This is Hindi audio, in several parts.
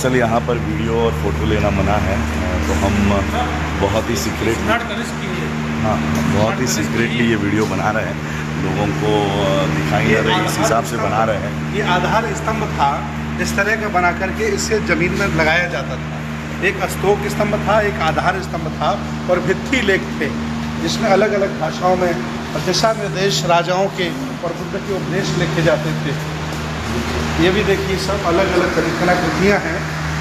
दरअसल यहाँ पर वीडियो और फोटो लेना मना है, तो हम बहुत ही सीक्रेटली, हाँ बहुत ही सीक्रेटली ये वीडियो बना रहे हैं, लोगों को दिखाई न रही इस हिसाब से बना रहे हैं। ये आधार स्तंभ था, इस तरह का बना करके इससे ज़मीन में लगाया जाता था। एक अस्तोक स्तंभ था, एक आधार स्तंभ था और भित्ति लेख थे, जिसमें अलग अलग भाषाओं में दिशा निर्देश राजाओं के और बुद्ध के उपदेश लिखे जाते थे। ये भी देखिए सब अलग अलग कलाकृतियाँ हैं।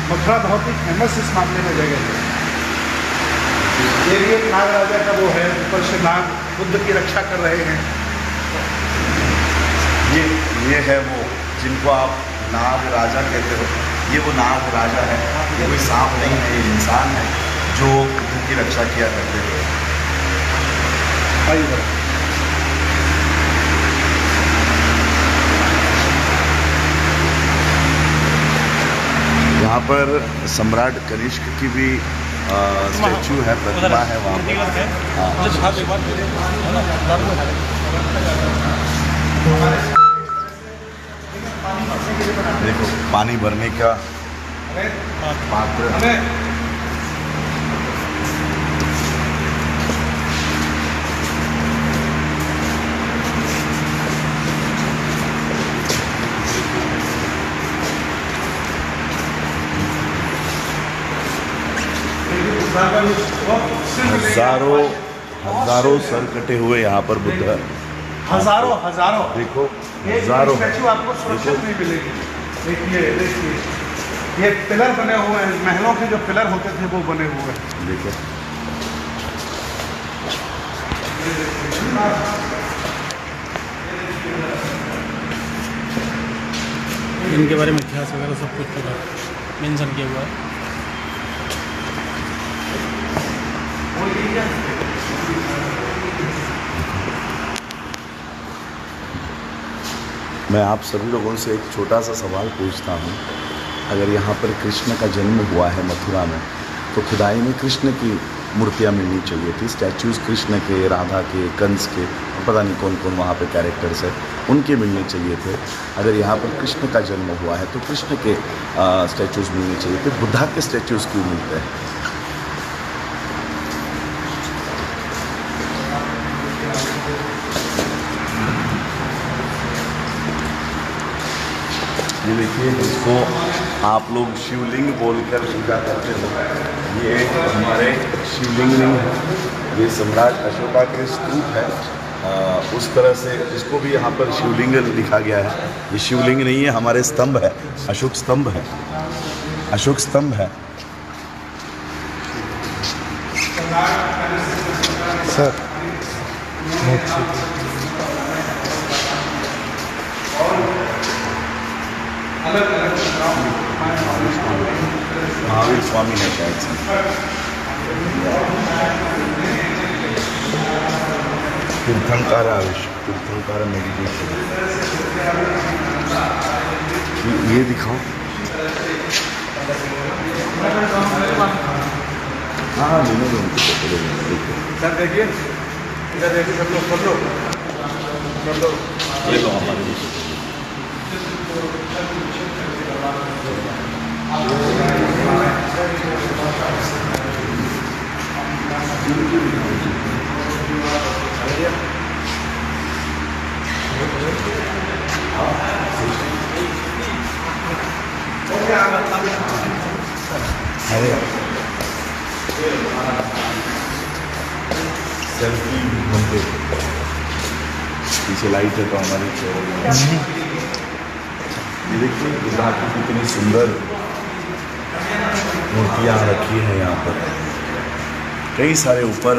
मथुरा बहुत ही फेमस इस मामले में जगह है। ये नाग राजा का वो है, ऊपर से नाग बुद्ध की रक्षा कर रहे हैं। ये है वो जिनको आप नाग राजा कहते हो, ये वो नाग राजा है। ये कोई सांप नहीं है, ये इंसान है जो बुद्ध की रक्षा किया करते थे। यहाँ पर सम्राट कनिष्क की भी स्टैचू है, प्रतिमा है वहाँ पर। देखो पानी भरने का पात्र। हजारों सर कटे हुए यहाँ पर बुद्ध, हजारों देखो हजारों आपको सुरक्षित नहीं मिलेगी। देखिए ये पिलर बने हुए हैं, महलों के जो पिलर होते थे वो बने हुए हैं। देखो इनके बारे में इतिहास वगैरह सब कुछ पूरा मेंशन किया हुआ है। मैं आप सभी लोगों से एक छोटा सा सवाल पूछता हूँ, अगर यहाँ पर कृष्ण का जन्म हुआ है मथुरा में, तो खुदाई में कृष्ण की मूर्तियाँ मिलनी चाहिए थी, स्टैचूज़ कृष्ण के, राधा के, कंस के, पता नहीं कौन कौन वहाँ पे कैरेक्टर्स है, उनके मिलने चाहिए थे। अगर यहाँ पर कृष्ण का जन्म हुआ है तो कृष्ण के स्टैचूज़ मिलने चाहिए थे, बुद्धा के स्टैचूज़ क्यों मिलते हैं? ये देखिए, इसको आप लोग शिवलिंग बोलकर पूजा करते हो, ये हमारे शिवलिंग नहीं है, ये सम्राट अशोका के स्तूप है। उस तरह से इसको भी यहाँ पर शिवलिंग लिखा गया है। ये शिवलिंग नहीं है, हमारे स्तंभ है, अशोक स्तंभ है, अशोक स्तंभ है। सर महावीर स्वामी है शायद से। तीर्थंकार आवेश, तीर्थंकार मेडिटेशन। ये दिखाओ। हाँ लेने दो उनको, सर देखिए, इधर देखिए सब लोग ये लो हमारे सेल्फी घूमते पीछे लाइट है तो हमारे चेहरे। ये देखिए बुद्धा की कितनी सुंदर मूर्तियाँ रखी हैं यहाँ पर। कई सारे ऊपर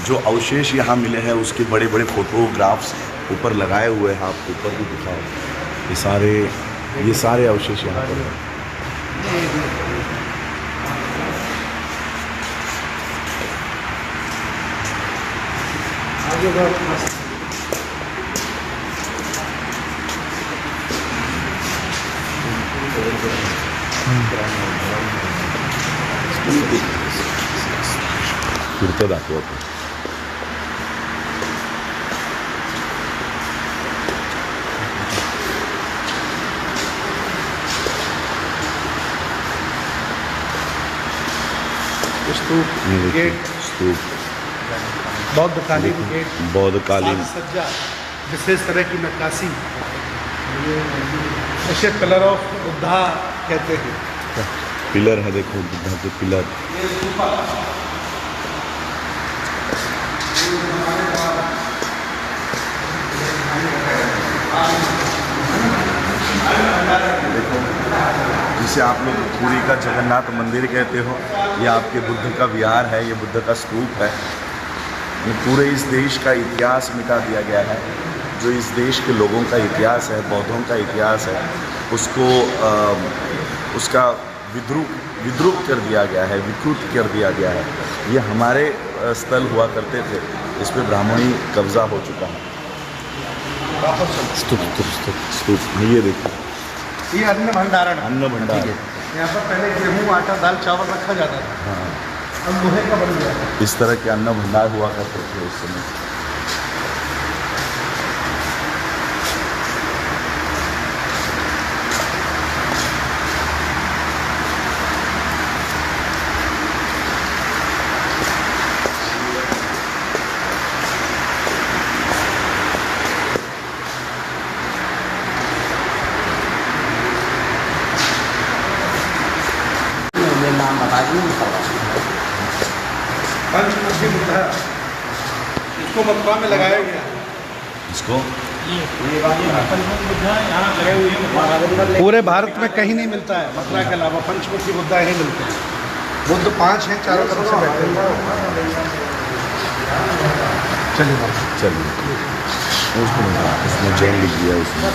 जो अवशेष यहाँ मिले हैं उसके बड़े बड़े फोटोग्राफ्स ऊपर लगाए हुए हैं, आप ऊपर भी दिखाओ। ये सारे अवशेष यहाँ पर हैं। फिरते दाखवतो। स्तूप, ये देखिए, गेट, स्तूप, बौद्ध कालीन गेट, बौद्ध कालीन, सज्जा, विशेष तरह की नक्काशी, ऐसे पिलर ऑफ बुद्धा कहते हैं। पिलर है, देखो बुद्धा के पिलर। ये गुफा, देखो, जिसे आप लोग पुरी का जगन्नाथ मंदिर कहते हो, ये आपके बुद्ध का विहार है, ये बुद्ध का स्तूप है। ये पूरे इस देश का इतिहास मिटा दिया गया है। जो इस देश के लोगों का इतिहास है, बौद्धों का इतिहास है, उसको उसका विद्रूप कर दिया गया है, विकृत कर दिया गया है। ये हमारे स्थल हुआ करते थे, इस पर ब्राह्मणी कब्जा हो चुका है। स्तूप ये देखो, ये अन्न भंडारण, अन्न भंडार। यहाँ पर पहले गेहूँ, आटा, दाल, चावल रखा जाता था, हाँ, अब लोहे का बन गया। इस तरह के अन्न भंडार हुआ करते थे उस समय। नाम बता दीजिए। पंचमुखी बुद्धा, इसको मथुरा में लगाया गया। इसको पूरे भारत में कहीं नहीं मिलता है, मथुरा के अलावा पंचमुखी बुद्धा ही मिलते हैं। बुद्ध 5 हैं, चारों तरफ से बैठे हैं। चलिए उसको इसमें जैन लिख दिया उसमें।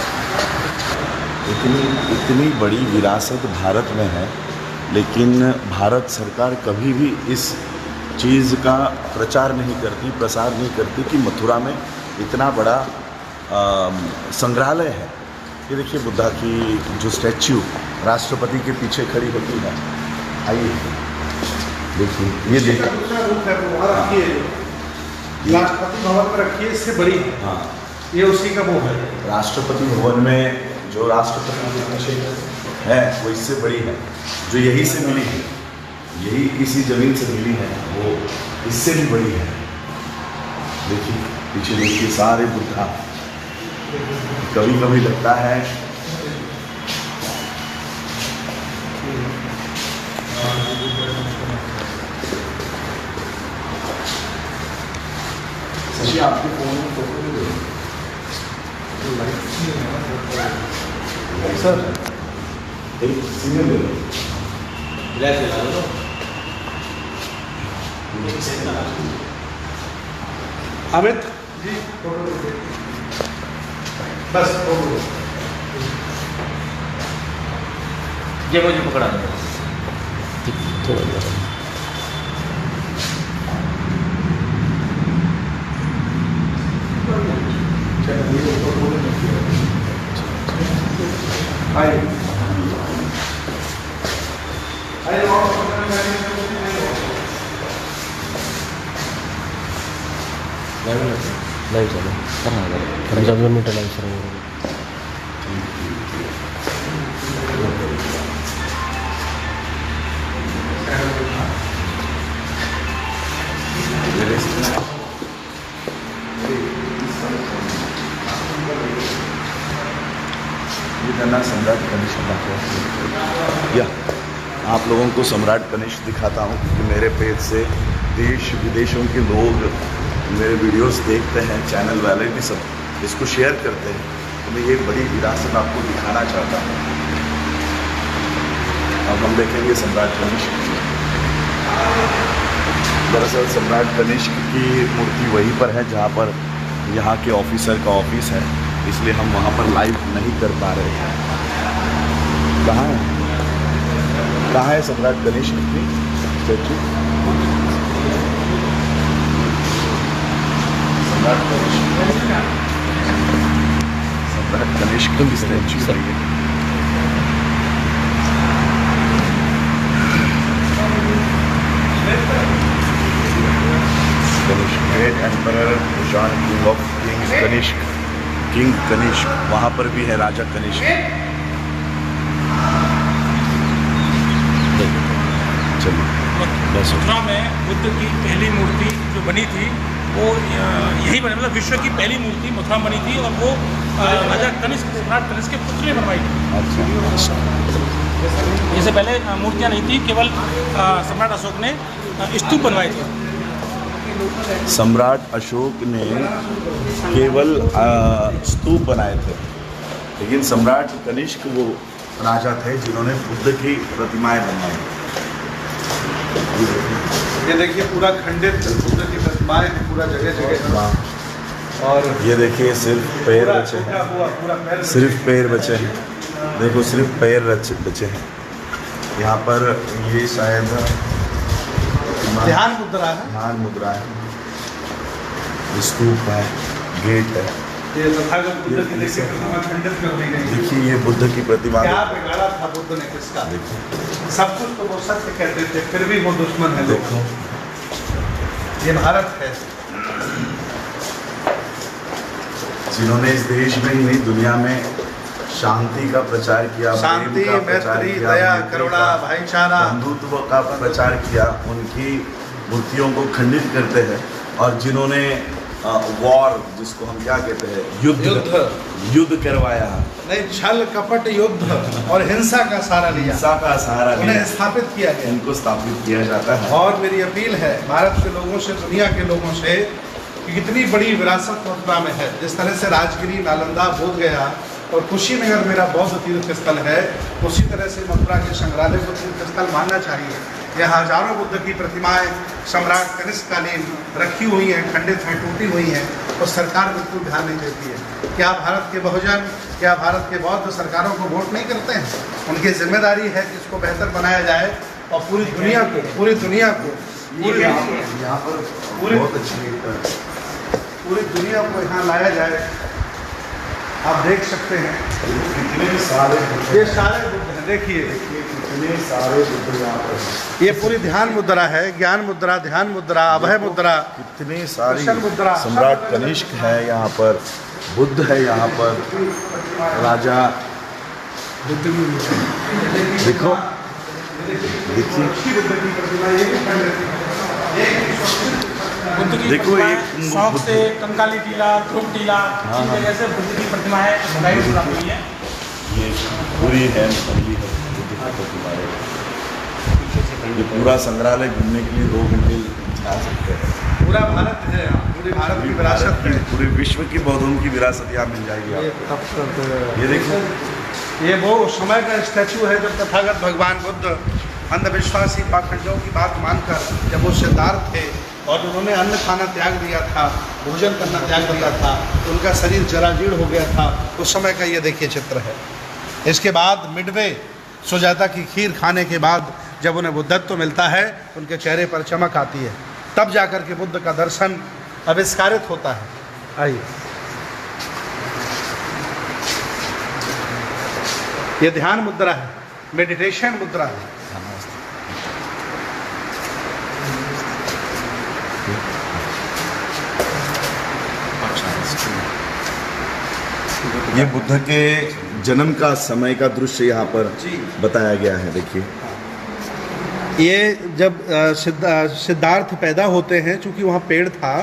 इतनी बड़ी विरासत भारत में है, लेकिन भारत सरकार कभी भी इस चीज़ का प्रचार नहीं करती, प्रसार नहीं करती कि मथुरा में इतना बड़ा संग्रहालय है। ये देखिए बुद्धा की जो स्टैच्यू राष्ट्रपति के पीछे खड़ी होती है, आइए देखिए, ये देखिए, राष्ट्रपति भवन में रखी है, इससे बड़ी है। हाँ, ये उसी का वो है। राष्ट्रपति भवन में जो राष्ट्रपति के पीछे है वो इससे बड़ी है, जो यहीं से मिली है, यही इसी जमीन से मिली है, वो इससे भी बड़ी है। देखिए पीछे देखिए सारे बुद्धा। कभी कभी लगता है शशि आपके फोन में फोटो नहीं दे सर, एक सिग्नल ले लो। अमित जी बस ये मुझे पकड़ा दो। लाइव चलो करना 5 मिनट लाइव सर। सम्राट कनिष्क या आप लोगों को सम्राट कनिष्क दिखाता हूँ, क्योंकि मेरे पेज से देश विदेशों के लोग मेरे वीडियोस देखते हैं, चैनल वाले भी सब इसको शेयर करते हैं, तो मैं ये बड़ी विरासत आपको दिखाना चाहता हूँ। अब हम देखेंगे सम्राट कनिष्क। दरअसल सम्राट कनिष्क की मूर्ति वहीं पर है जहाँ पर यहाँ के ऑफिसर का ऑफिस है, इसलिए हम वहाँ पर लाइव नहीं कर पा रहे हैं। कहाँ है सम्राट कनिष्क की स्टैचू? सम्राट कनिष्क की स्टैचू है ये। Great emperor John king of kings Kanishka, king Kanishka, वहाँ पर भी है राजा कनिष्क। चलिए मथुरा में बुद्ध की पहली मूर्ति जो बनी थी वो यही बनी, मतलब विश्व की पहली मूर्ति मथुरा में बनी थी और वो राजा कनिष्क, सम्राट कनिष्क के पुत्र ने बनवाई थी। अच्छा, इससे पहले मूर्तियाँ नहीं थी, केवल सम्राट अशोक ने स्तूप बनवाए थे। सम्राट अशोक ने केवल स्तूप बनाए थे, लेकिन सम्राट कनिष्क वो राजा थे जिन्होंने बुद्ध की प्रतिमाएं बनवाई। ये देखिए पूरा खंडित बुद्ध की प्रतिमाएं हैं पूरा जगह जगह, और ये देखिए सिर्फ पैर बचे हैं, पूरा पैर सिर्फ पैर बचे हैं, देखो सिर्फ पैर बचे हैं यहाँ पर। ये शायद ध्यान मुद्रा है, ध्यान मुद्रा है, स्तूप है, गेट है। ये तथागत बुद्ध की देखिए प्रतिमा खंडित कर दी गई। देखिए ये बुद्ध की प्रतिमा, क्या बिगाड़ा था बुद्ध ने किसका? देखो सब कुछ तो वो सत्य कहते थे, फिर भी वो दुश्मन है। देखो ये भारत है जिन्होंने इस देश में ही नहीं दुनिया में शांति का प्रचार किया, शांति, प्रेम का प्रचार मैत्री, किया, दया, मैत्री करुणा, का, भाईचारा, बंधुत्व का प्रचार किया, उनकी मूर्तियों को खंडित करते हैं। और जिन्होंने वॉर, जिसको हम क्या कहते हैं, युद्ध करवाया, नहीं छल कपट युद्ध और हिंसा का सहारा लिया, हिंसा का सहारा उन्हें लिया, स्थापित किया गया। उनको स्थापित किया जाता है। और मेरी अपील है भारत के लोगों से, दुनिया के लोगों से, कि कितनी बड़ी विरासत मथुरा में है। जिस तरह से राजगिरी, नालंदा, बोधगया और कुशीनगर मेरा बौद्ध तीर्थ स्थल है, उसी तरह से मथुरा के संग्रहालय को तीर्थ स्थल मानना चाहिए। यहाँ हजारों बुद्ध की प्रतिमाएं सम्राट कनिष्ककालीन रखी हुई हैं, खंडित हैं, टूटी हुई हैं, और सरकार बिल्कुल ध्यान नहीं देती है। क्या भारत के बहुजन, क्या भारत के बौद्ध सरकारों को वोट नहीं करते हैं? उनकी जिम्मेदारी है कि इसको बेहतर बनाया जाए और पूरी दुनिया को यहाँ पर बहुत अच्छी पूरी दुनिया को यहाँ लाया जाए। आप देख सकते हैं कितने सारे ये सारे बुद्ध हैं, देखिए कितने सारे बुद्ध यहाँ पर। ये पूरी ध्यान मुद्रा है, ज्ञान मुद्रा, ध्यान मुद्रा, अभय मुद्रा, कितनी सारी कृष्ण मुद्रा, सम्राट कनिष्क है यहाँ पर, बुद्ध है यहाँ पर, राजा देखो देखिए बुद्ध की देखो प्रतिमाएं एक शौक से कंकाली टीला, ध्रुव टीला, इस जगह से बुद्ध की प्रतिमाएं बनाई हुई हैं। ये पूरी है बुद्ध की प्रतिमा है। ये पूरा संग्रहालय घूमने के लिए 2 घंटे जा सकते हैं। पूरा भारत है, पूरी भारत की विरासत है, पूरे विश्व की बौद्धों की विरासत यहाँ मिल जाएगी आपको। ये देखो ये वो समय का स्टैचू है जब तथागत भगवान बुद्ध अंधविश्वासी पाखंडों की बात मानकर जब वो सिद्धार्थ थे और उन्होंने अन्न खाना त्याग दिया था, भोजन करना त्याग दिया था, तो उनका शरीर जराजीर्ण हो गया था। उस समय का ये देखिए चित्र है। इसके बाद मिडवे सुजाता की खीर खाने के बाद जब उन्हें बुद्धत्व मिलता है, उनके चेहरे पर चमक आती है, तब जाकर के बुद्ध का दर्शन आविष्कारित होता है। आइए, ये ध्यान मुद्रा है, मेडिटेशन मुद्रा है। ये बुद्ध के जन्म का समय का दृश्य यहाँ पर बताया गया है। देखिए ये जब सिद्धार्थ पैदा होते हैं, चूँकि वहाँ पेड़ था,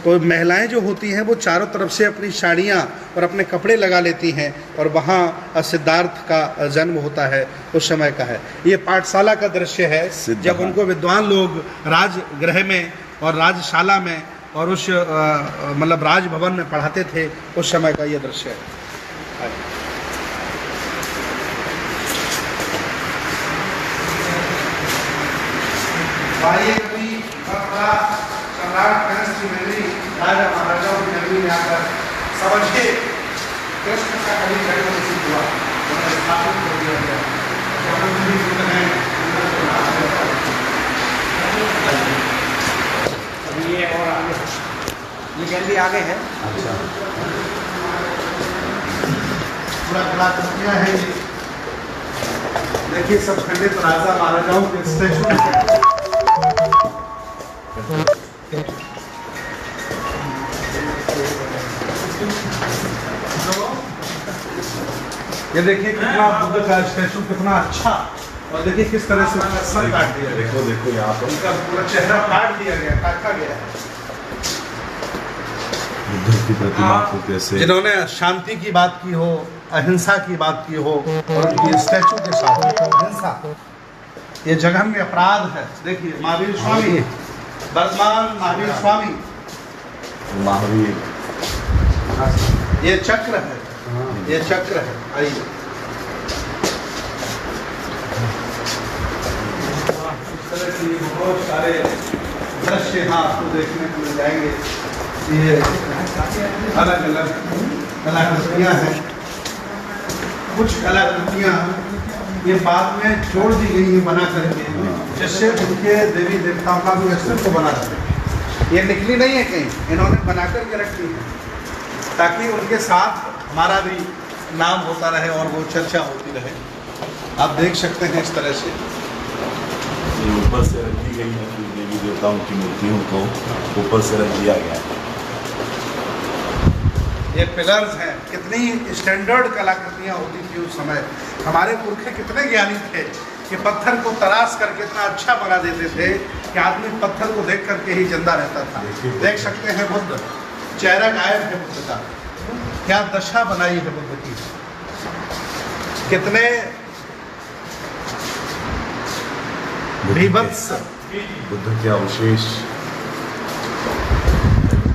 तो महिलाएं जो होती हैं वो चारों तरफ से अपनी साड़ियाँ और अपने कपड़े लगा लेती हैं, और वहाँ सिद्धार्थ का जन्म होता है, उस समय का है। ये पाठशाला का दृश्य है, जब उनको विद्वान लोग राजगृह में और राजशाला में और उस मतलब राजभवन में पढ़ाते थे, उस समय का ये दृश्य है। सम्राट कनिष्क की नगरी, राजा महाराजाओं की नगरी में आकर समझे कृष्ण का कभी जन्म सिद्ध हुआ, उन्हें स्थापित कर दिया गया। ये और आगे, ये गैलरी आगे है। अच्छा, पूरा कलाकृतियाँ हैं। देखिए सब खंडित राजा महाराजाओं के स्टेचू। ये देखिए कितना बुद्ध का स्टैचू कितना अच्छा और देखिए किस तरह से उनका सर काट दिया गया, देखो देखो यहाँ पर उनका पूरा चेहरा काट दिया गया, काटा गया है। बुद्ध की प्रतिमा को कैसे जिन्होंने शांति की बात की हो, अहिंसा की बात की हो, और उनकी स्टैचू के साथ अहिंसा, ये जघन्य अपराध है। देखिए महावीर स्वामी, वर्तमान महावीर स्वामी, महावीर, ये चक्र है, ये चक्र है। आइए इस तरह की बहुत सारे दृश्य यहाँ आपको देखने को मिल जाएंगे। ये अलग अलग कलाकृतियाँ हैं, कुछ कलाकृतियाँ ये बाद में जोड़ दी गई हैं बना करके, जिससे उनके देवी देवताओं का भी अस्तित्व बना रहे। ये निकली नहीं है कहीं, इन्होंने बना करके रखी है ताकि उनके साथ हमारा भी नाम होता रहे और वो चर्चा होती रहे। आप देख सकते हैं इस तरह से ये ऊपर से रख दी गई है, देवी देवताओं की मूर्तियों को ऊपर से रख दिया गया है। ये पिलर्स हैं, कितनी स्टैंडर्ड कलाकृतियाँ होती थी उस समय। हमारे पुरखे कितने ज्ञानी थे कि पत्थर को तराश करके इतना अच्छा बना देते थे कि आदमी पत्थर को देख करके ही जिंदा रहता था। देख सकते हैं बुद्ध, चेहरा गायब है बुद्ध का, क्या दशा बनाई है बुद्ध की। कितने बीभत्स बुद्ध के अवशेष,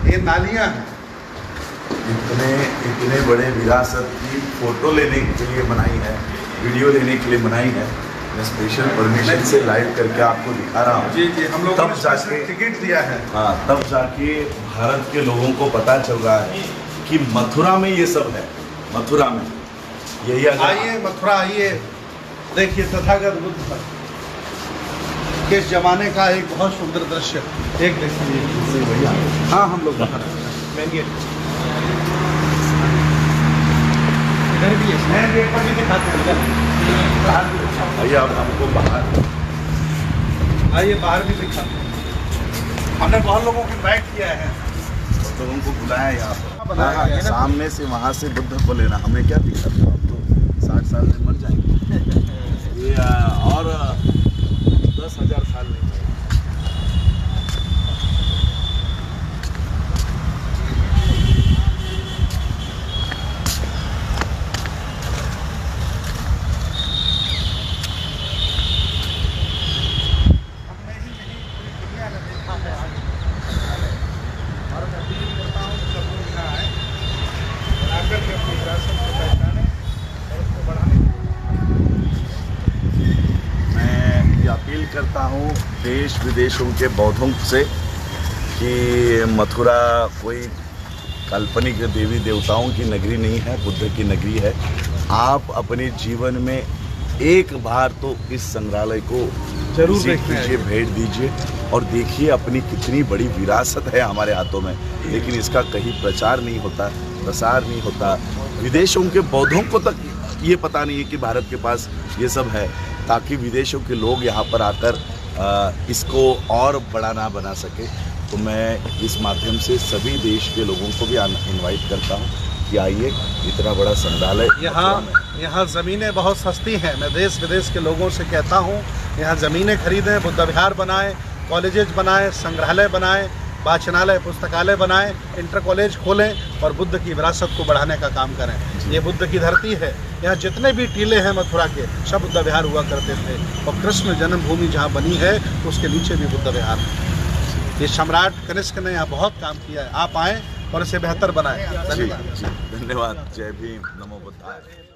ये नालियाँ हैं, इतने बड़े विरासत की फोटो लेने के लिए बनाई है, वीडियो लेने के लिए बनाई है। मैं स्पेशल परमिशन से लाइव करके आपको दिखा रहा हूँ। जी जी, हम लोग तब जाके टिकट दिया है। हाँ, तब जाके भारत के लोगों को पता चल रहा है कि मथुरा में ये सब है। मथुरा में यही आइए मथुरा, आइए देखिए तथागत बुद्ध किस जमाने का एक बहुत सुंदर दृश्य। एक देखिए भैया, हाँ हम लोग बाहर मेन गेट, इधर भी है, मेन गेट पर भी दिखाते हैं, बाहर भी दिखाते भैया अब हमको बाहर, हैं। आइए बाहर भी दिखाते हैं। हमने बहुत लोगों को इन्वाइट किया है, लोगों को बुलाया यहाँ पर। बनाया गया है ना। सामने से वहाँ से बुद्ध को लेना, हमें क्या दिक्कत है? हम तो 60 साल में मर जाएंगे। ये और 10,000 साल नहीं जाएंगे। अपील करता हूँ देश विदेशों के बौद्धों से कि मथुरा कोई काल्पनिक देवी देवताओं की नगरी नहीं है, बुद्ध की नगरी है। आप अपने जीवन में एक बार तो इस संग्रहालय को जरूर विजिट देखना है। कीजिए, भेंट दीजिए और देखिए अपनी कितनी बड़ी विरासत है हमारे हाथों में, लेकिन इसका कहीं प्रचार नहीं होता, प्रसार नहीं होता। विदेशों के बौद्धों को तक ये पता नहीं है कि भारत के पास ये सब है, ताकि विदेशों के लोग यहाँ पर आकर इसको और बड़ा ना बना सके। तो मैं इस माध्यम से सभी देश के लोगों को भी इनवाइट करता हूँ कि आइए, इतना बड़ा संग्रहालय यहाँ ज़मीनें बहुत सस्ती हैं। मैं देश विदेश के लोगों से कहता हूँ यहाँ ज़मीनें खरीदें, बुद्ध विहार बनाएं, कॉलेजेस बनाएं, संग्रहालय बनाएं, वाचनालय पुस्तकालय बनाएं, इंटर कॉलेज खोलें और बुद्ध की विरासत को बढ़ाने का काम करें। ये बुद्ध की धरती है, यहाँ जितने भी टीले हैं मथुरा के सब बुद्ध विहार हुआ करते थे, और कृष्ण जन्मभूमि जहाँ बनी है तो उसके नीचे भी बुद्ध विहार है। ये सम्राट कनिष्क ने यहाँ बहुत काम किया है, आप आएँ और इसे बेहतर बनाएं। धन्यवाद। धन्यवाद। जय भीम, नमो बुद्धाय।